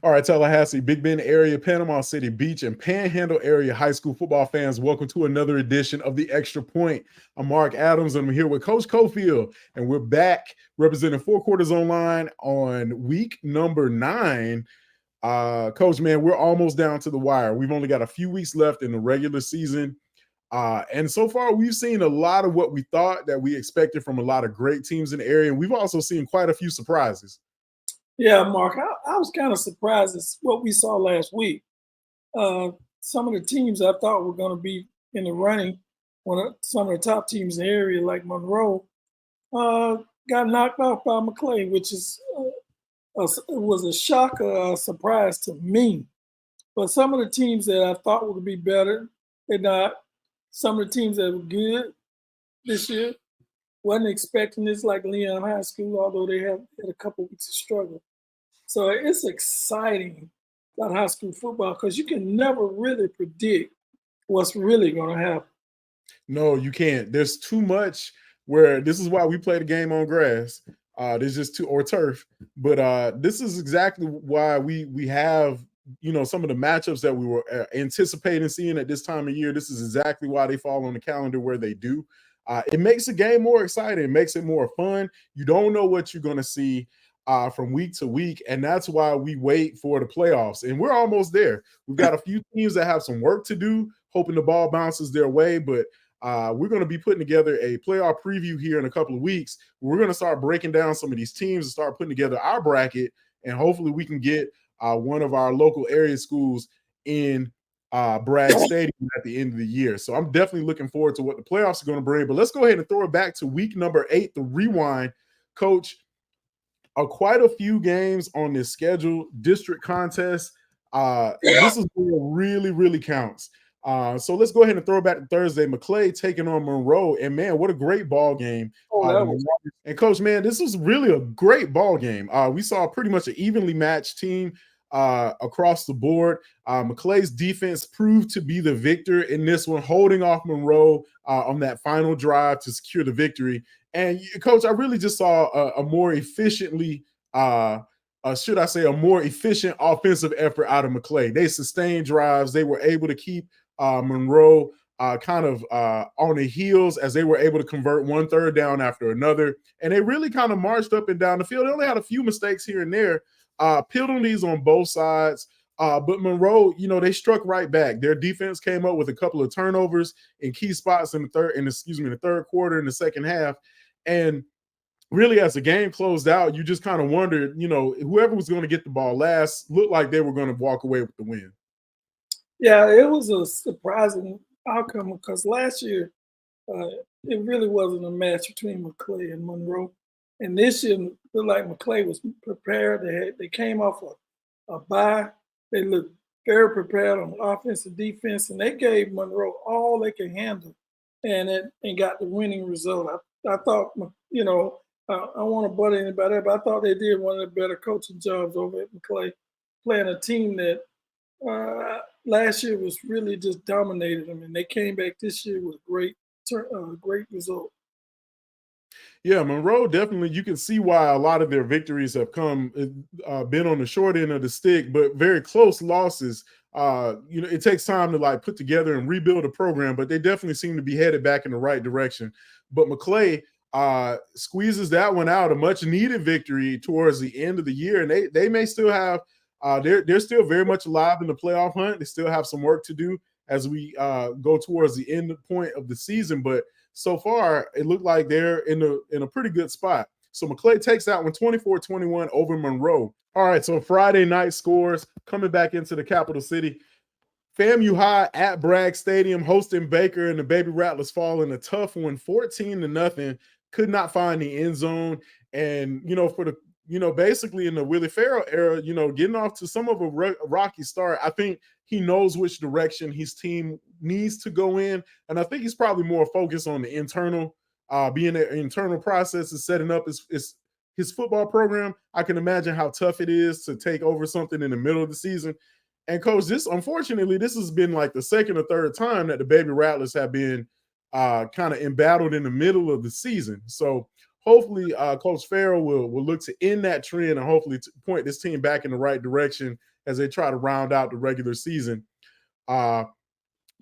All right, Tallahassee, Big Bend area, Panama City Beach, and Panhandle area high school football fans, welcome to another edition of the Extra Point. I'm Mark Adams, and I'm here with Coach Cofield, and we're back representing Four Quarters Online on week number 9. Coach, man, we're almost down to the wire. We've only got a few weeks left in the regular season. And so far, we've seen a lot of what we thought that we expected from a lot of great teams in the area. And we've also seen quite a few surprises. Yeah, Mark, I was kind of surprised at what we saw last week. Some of the teams I thought were going to be in the running, some of the top teams in the area, like Monroe, uh, got knocked off by McClay, which was a shock, a surprise to me. But some of the teams that I thought would be better, they're not. Some of the teams that were good this year wasn't expecting this, like Leon High School, although they had a couple weeks of struggle. So it's exciting about high school football because you can never really predict what's really going to happen. No, you can't. There's too much where this is why we play the game on grass. There's just too or turf. But this is exactly why we have some of the matchups that we were anticipating seeing at this time of year. This is exactly why they fall on the calendar where they do. It makes the game more exciting. It makes it more fun. You don't know what you're going to see from week to week, and that's why we wait for the playoffs. And we're almost there. We've got a few teams that have some work to do, hoping the ball bounces their way, but we're going to be putting together a playoff preview here in a couple of weeks. We're going to start breaking down some of these teams and start putting together our bracket, and hopefully we can get one of our local area schools in Bragg Stadium at the end of the year. So I'm definitely looking forward to what the playoffs are going to bring. But let's go ahead and throw it back to week number 8, the rewind. Coach, quite a few games on this schedule, district contest. This is where it really, really counts. So let's go ahead and throw it back to Thursday. McClay taking on Monroe, and man, what a great ball game! And Coach, man, this was really a great ball game. We saw pretty much an evenly matched team across the board. McClay's defense proved to be the victor in this one, holding off Monroe on that final drive to secure the victory. And Coach, I really just saw a more efficiently, should I say, a more efficient offensive effort out of McClay. They sustained drives. They were able to keep Monroe kind of on the heels as they were able to convert one third down after another. And they really kind of marched up and down the field. They only had a few mistakes here and there, penalties on both sides. But Monroe, they struck right back. Their defense came up with a couple of turnovers in key spots in the third quarter in the second half. And really, as the game closed out, you just kind of wondered, whoever was going to get the ball last looked like they were going to walk away with the win. Yeah, it was a surprising outcome because last year it really wasn't a match between McClay and Monroe. And this year, it looked like McClay was prepared. They came off a bye. They looked very prepared on offense and defense, and they gave Monroe all they could handle, and got the winning result. I thought, I don't want to butt anybody, but I thought they did one of the better coaching jobs over at McClay, playing a team that last year was really just dominated them, and they came back this year with a great result. Yeah, Monroe, definitely, you can see why a lot of their victories have been on the short end of the stick, but very close losses. It takes time to put together and rebuild a program, but they definitely seem to be headed back in the right direction. But McClay squeezes that one out, a much needed victory towards the end of the year, and they may still have they're still very much alive in the playoff hunt. They still have some work to do as we go towards the end point of the season, but so far it looked like they're in a pretty good spot. So McClay takes that one 24-21 over Monroe. All right, so Friday night scores coming back into the capital city. FAMU High at Bragg Stadium hosting Baker, and the Baby Rattlers fall in a tough one, 14-0. Could not find the end zone. And, for the basically in the Willie Farrell era, getting off to some of a rocky start, I think he knows which direction his team needs to go in. And I think he's probably more focused on the internal, being an internal process of setting up his football program. I can imagine how tough it is to take over something in the middle of the season. And Coach, unfortunately, this has been like the second or third time that the Baby Rattlers have been kind of embattled in the middle of the season. So hopefully Coach Farrell will look to end that trend and hopefully point this team back in the right direction as they try to round out the regular season. Uh,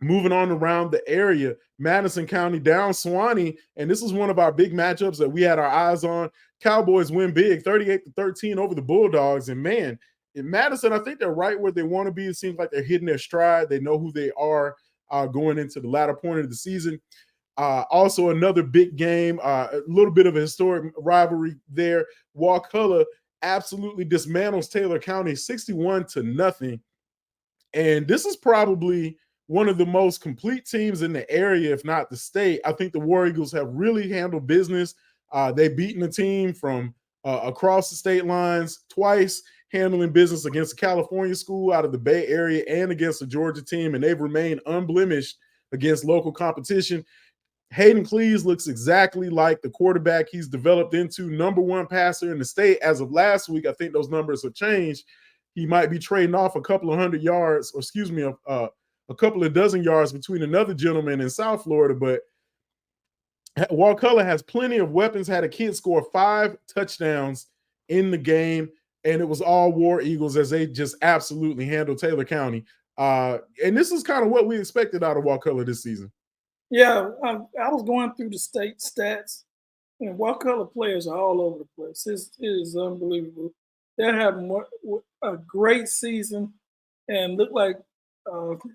Moving on around the area, Madison County down Swanee, and this is one of our big matchups that we had our eyes on. Cowboys win big, 38-13 over the Bulldogs. And man, in Madison, I think they're right where they want to be. It seems like they're hitting their stride. They know who they are going into the latter point of the season. Also, another big game, a little bit of a historic rivalry there. Wakulla absolutely dismantles Taylor County 61-0. And this is probably one of the most complete teams in the area, if not the state. I think the War Eagles have really handled business. They've beaten a team from across the state lines twice, handling business against a California school out of the Bay Area and against a Georgia team, and they've remained unblemished against local competition. Hayden Cleese looks exactly like the quarterback he's developed into, #1 passer in the state. As of last week, I think those numbers have changed. He might be trading off a couple of hundred yards, or excuse me, a couple of dozen yards between another gentleman in South Florida. But Wakulla has plenty of weapons, had a kid score 5 touchdowns in the game, and it was all War Eagles as they just absolutely handled Taylor County. And this is kind of what we expected out of Wakulla this season. Yeah, I was going through the state stats, and Wakulla players are all over the place. It is unbelievable. They're having a great season, and look like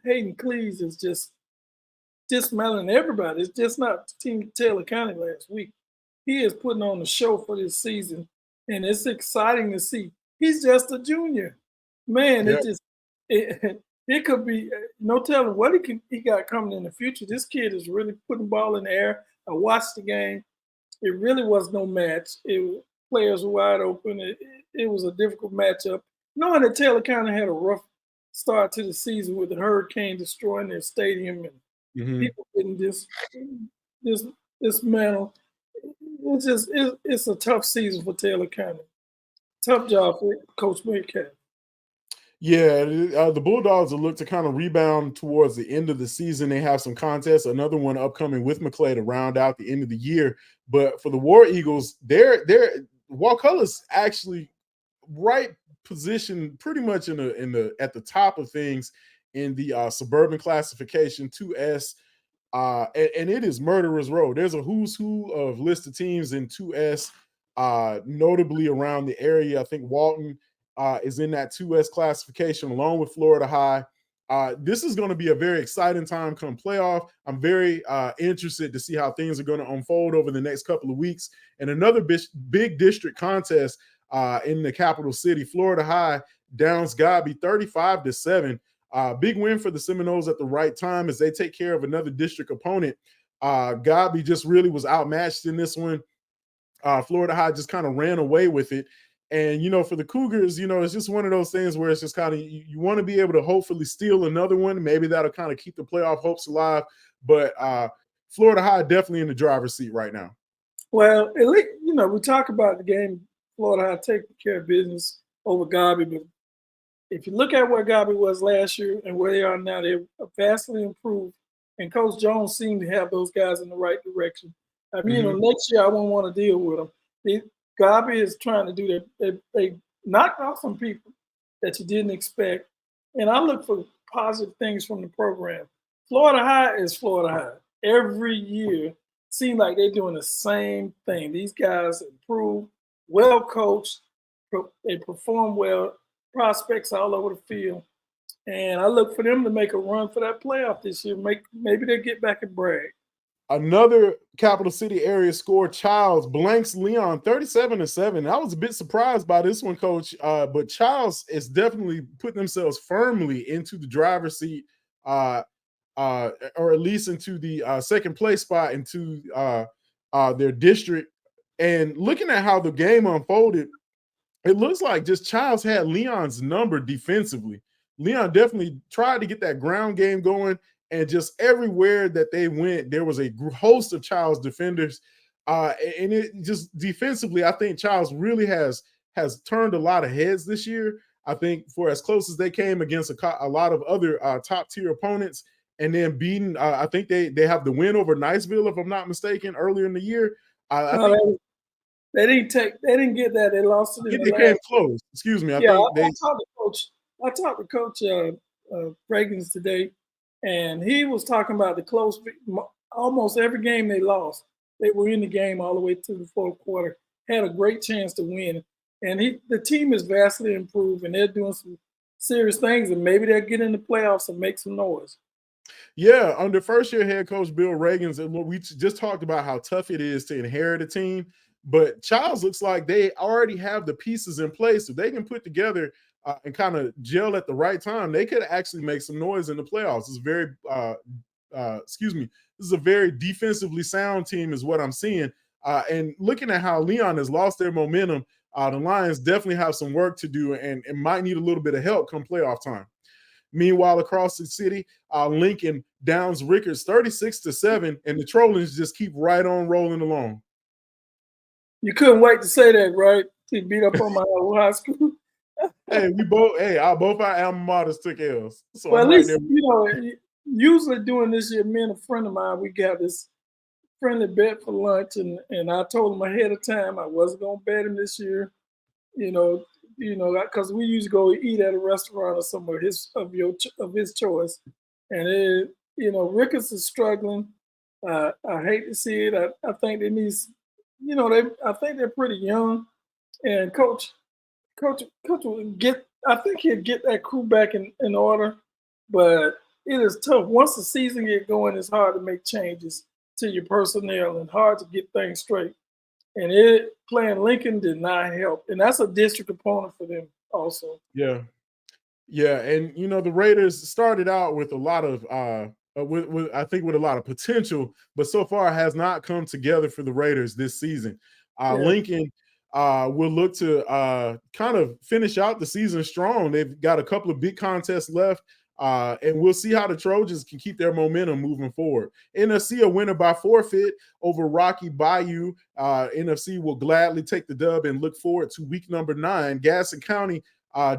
Hayden Cleese is just dismantling everybody. It's just not Team Taylor County last week. He is putting on a show for this season, and it's exciting to see. He's just a junior. Man, Yep. it could be no telling what he got coming in the future. This kid is really putting the ball in the air. I watched the game. It really was no match. Players were wide open. It was a difficult matchup. Knowing that Taylor County had a rough start to the season with the hurricane destroying their stadium and people getting dismantled. It's a tough season for Taylor County. Tough job for Coach Metcalf. Yeah, the Bulldogs will look to kind of rebound towards the end of the season. They have some contests, another one upcoming with McClay to round out the end of the year. But for the War Eagles, they're Wakulla's actually right position, pretty much at the top of things in the suburban classification 2S. And it is murderer's row. There's a who's who of list of teams in 2S, notably around the area. I think Walton is in that 2S classification along with Florida High. This is going to be a very exciting time come playoff. I'm very interested to see how things are going to unfold over the next couple of weeks. And another big district contest in the capital city, Florida High downs Godby 35-7. Big win for the Seminoles at the right time as they take care of another district opponent. Godby just really was outmatched in this one. Florida High just kind of ran away with it. And, for the Cougars, it's just one of those things where it's just kind of you want to be able to hopefully steal another one. Maybe that'll kind of keep the playoff hopes alive. But Florida High definitely in the driver's seat right now. Well, at least, we talk about the game, Florida High taking care of business over Godby. But if you look at where Godby was last year and where they are now, they're vastly improved. And Coach Jones seemed to have those guys in the right direction. I mean, next year I won't want to deal with them. Godby is trying to do that. They knocked off some people that you didn't expect. And I look for positive things from the program. Florida High is Florida High. Every year, seems like they're doing the same thing. These guys improve, well coached, they perform well, prospects all over the field. And I look for them to make a run for that playoff this year. Maybe they'll get back and brag. Another capital city area score, Childs blanks Leon 37-7. I was a bit surprised by this one, Coach. But Childs is definitely putting themselves firmly into the driver's seat, or at least into the second place spot into their district. And looking at how the game unfolded, it looks like just Childs had Leon's number defensively. Leon definitely tried to get that ground game going. And just everywhere that they went, there was a host of Childs defenders. And it just defensively, I think Childs really has turned a lot of heads this year. I think for as close as they came against a lot of other top tier opponents, and then beating, I think they have the win over Niceville, if I'm not mistaken, earlier in the year. They didn't get that. They lost it. They came close. Excuse me. I think I talked to Coach I talked to Coach Reagans today, and he was talking about the almost every game they lost. They were in the game all the way to the fourth quarter, had a great chance to win. And the team is vastly improved, and they're doing some serious things, and maybe they'll get in the playoffs and make some noise. Yeah, under first year head coach Bill Reagan's, and we just talked about how tough it is to inherit a team. But Childs looks like they already have the pieces in place. If they can put together and kind of gel at the right time, they could actually make some noise in the playoffs. It's very, excuse me, this is a very defensively sound team, is what I'm seeing. And looking at how Leon has lost their momentum, the Lions definitely have some work to do and might need a little bit of help come playoff time. Meanwhile, across the city, Lincoln downs Rickards 36-7, and the Trollings just keep right on rolling along. You couldn't wait to say that, right? To beat up on my old high school. Hey, both our alma maters took L's. So Well, I'm at right least, there. usually doing this year, me and a friend of mine, we got this friendly bet for lunch, and I told him ahead of time I wasn't gonna bet him this year. You know, because we usually go eat at a restaurant or somewhere of his choice, and Ricketts is struggling. I hate to see it. I think they need, I think they're pretty young, and coach will get. I think he'll get that crew back in order, but it is tough. Once the season get going, it's hard to make changes to your personnel and hard to get things straight. And playing Lincoln did not help, and that's a district opponent for them also. Yeah. Yeah, and the Raiders started out with a lot of with I think with a lot of potential, but so far has not come together for the Raiders this season. Yeah, Lincoln will look to kind of finish out the season strong. They've got a couple of big contests left, and we'll see how the Trojans can keep their momentum moving forward. NFC a winner by forfeit over Rocky Bayou. NFC will gladly take the dub and look forward to week number 9. Gaston County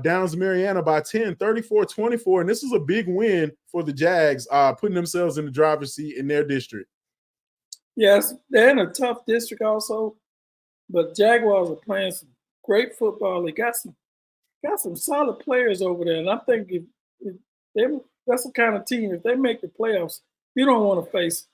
downs Mariana by 10, 34-24. And this is a big win for the Jags, putting themselves in the driver's seat in their district. yes, they're in a tough district also, but Jaguars are playing some great football. They got some solid players over there, and I think that's the kind of team, if they make the playoffs, you don't want to face.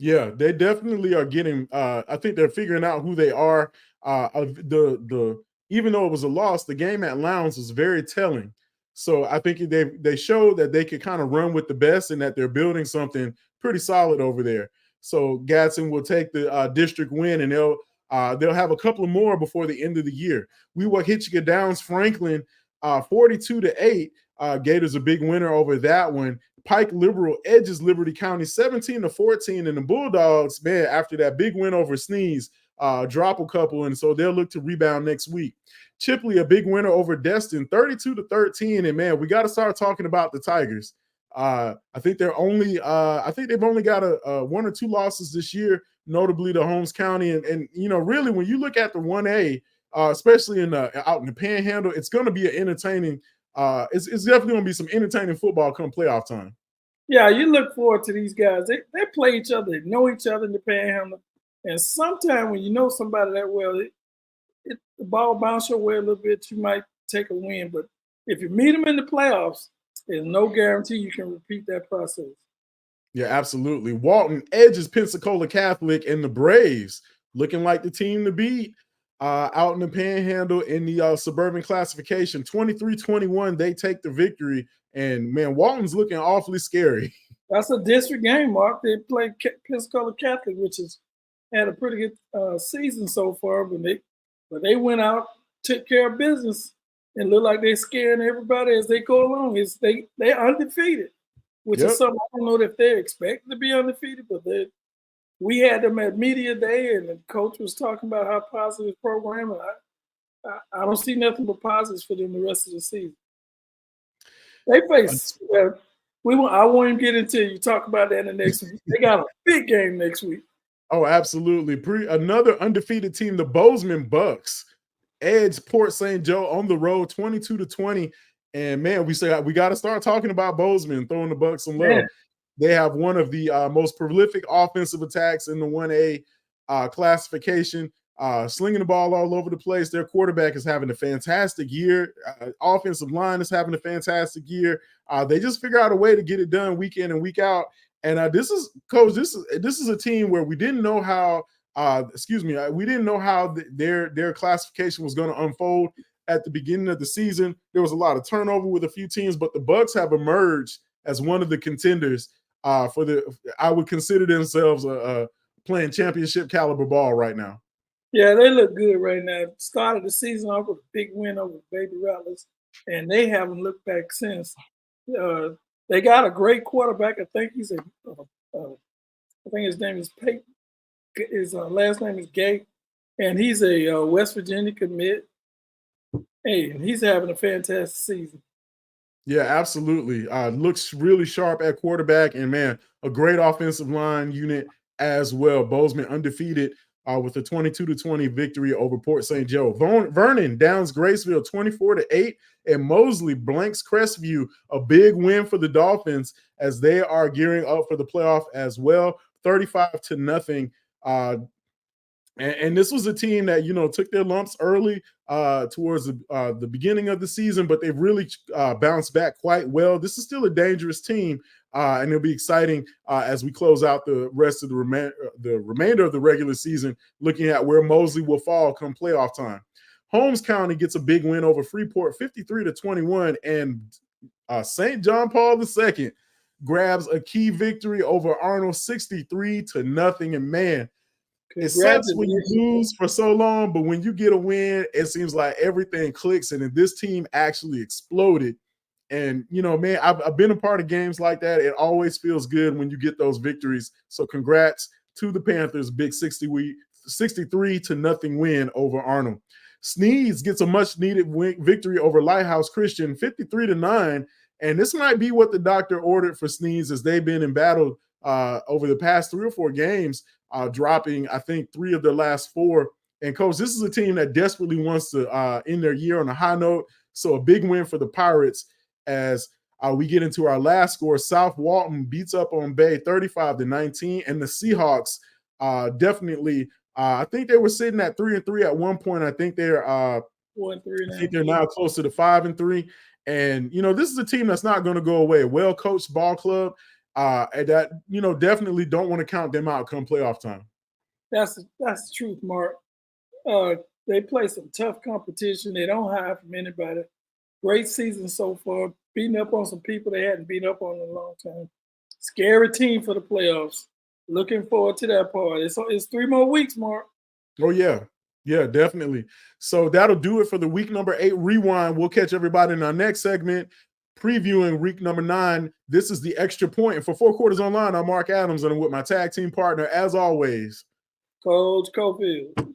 Yeah, they definitely are getting. I think they're figuring out who they are. The even though it was a loss, the game at Lowndes was very telling. So I think they showed that they could kind of run with the best and that they're building something pretty solid over there. So Gadsden will take the district win, and they'll have a couple of more before the end of the year. We will Hitchcock Downs Franklin 42-8. Gators a big winner over that one. Pike Liberal edges Liberty County 17-14, and the Bulldogs, man, after that big win over Sneeze, drop a couple, and so they'll look to rebound next week. Chipley, a big winner over Destin, 32-13, and man, we got to start talking about the Tigers. I think they've only got a 1 or 2 losses this year, notably to Holmes County, and really when you look at the 1A, especially out in the Panhandle, it's going to be an entertaining. It's definitely going to be some entertaining football come playoff time. Yeah, you look forward to these guys. They play each other, they know each other in the Panhandle, and sometimes when you know somebody that well, the ball bounce your way a little bit, you might take a win. But if you meet them in the playoffs, there's no guarantee you can repeat that process. Yeah, absolutely. Walton edges Pensacola Catholic, and the Braves looking like the team to beat out in the Panhandle in the suburban classification. 23-21, they take the victory. And, man, Walton's looking awfully scary. That's a district game, Mark. They played Pensacola Catholic, which has had a pretty good season so far. But they went out, took care of business, and look like they're scaring everybody as they go along. They're undefeated, which is something I don't know if they're expected to be undefeated, but we had them at media day, and the coach was talking about how positive program, and I don't see nothing but positives for them the rest of the season. They face. I won't even get into it. You talk about that in the next week. They got a big game next week. Oh, absolutely. Another undefeated team, the Bozeman Bucks, edge Port St. Joe on the road, 22-20. And man, we got to start talking about Bozeman, throwing the Bucks some love. They have one of the most prolific offensive attacks in the 1A classification. slinging the ball all over the place. Their quarterback is having a fantastic year. Offensive line is having a fantastic year. They just figure out a way to get it done week in and week out. And this is, Coach, this is a team where we didn't know how, we didn't know how their classification was going to unfold at the beginning of the season. There was a lot of turnover with a few teams, but the Bucs have emerged as one of the contenders for I would consider themselves playing championship caliber ball right now. Yeah, they look good right now. Started the season off with a big win over Baby Rattlers, and they haven't looked back since. They got a great quarterback. I think he's I think his name is Peyton. His last name is Gay, and he's a West Virginia commit. Hey, and he's having a fantastic season. Yeah, absolutely. Looks really sharp at quarterback, and man, a great offensive line unit as well. Bozeman undefeated with a 22-20 victory over Port St. Joe. Vernon downs Graceville 24-8, and Mosley blanks Crestview. A big win for the Dolphins as they are gearing up for the playoff as well. 35-0. And this was a team that, took their lumps early towards the beginning of the season, but they've really bounced back quite well. This is still a dangerous team, and it'll be exciting as we close out the rest of the remainder of the regular season, looking at where Mosley will fall come playoff time. Holmes County gets a big win over Freeport, 53-21, and St. John Paul II grabs a key victory over Arnold, 63-0. And man, it sucks when you lose for so long, but when you get a win, it seems like everything clicks, and this team actually exploded. And, man, I've been a part of games like that. It always feels good when you get those victories. So congrats to the Panthers, big 63-0 win over Arnold. Sneeds gets a much-needed victory over Lighthouse Christian, 53-9. And this might be what the doctor ordered for Sneeds, as they've been in battle over the past 3 or 4 games, dropping, I think, 3 of their last 4. And, Coach, this is a team that desperately wants to end their year on a high note. So a big win for the Pirates as we get into our last score. South Walton beats up on Bay 35-19. And the Seahawks definitely, I think they were sitting at 3-3 at one point. I think they're 4-3 now. I think they're now closer to 5-3. And, this is a team that's not going to go away. Well-coached ball club. And that, definitely don't want to count them out come playoff time. That's the truth, Mark. They play some tough competition. They don't hide from anybody. Great season so far. Beating up on some people they hadn't beat up on in a long time. Scary team for the playoffs. Looking forward to that part. It's 3 more weeks, Mark. Oh, yeah. Yeah, definitely. So that'll do it for the week number 8 rewind. We'll catch everybody in our next segment, previewing week number 9. This is the Extra Point. And for 4 Quarters Online, I'm Mark Adams, and I'm with my tag team partner, as always, Coach Cofield.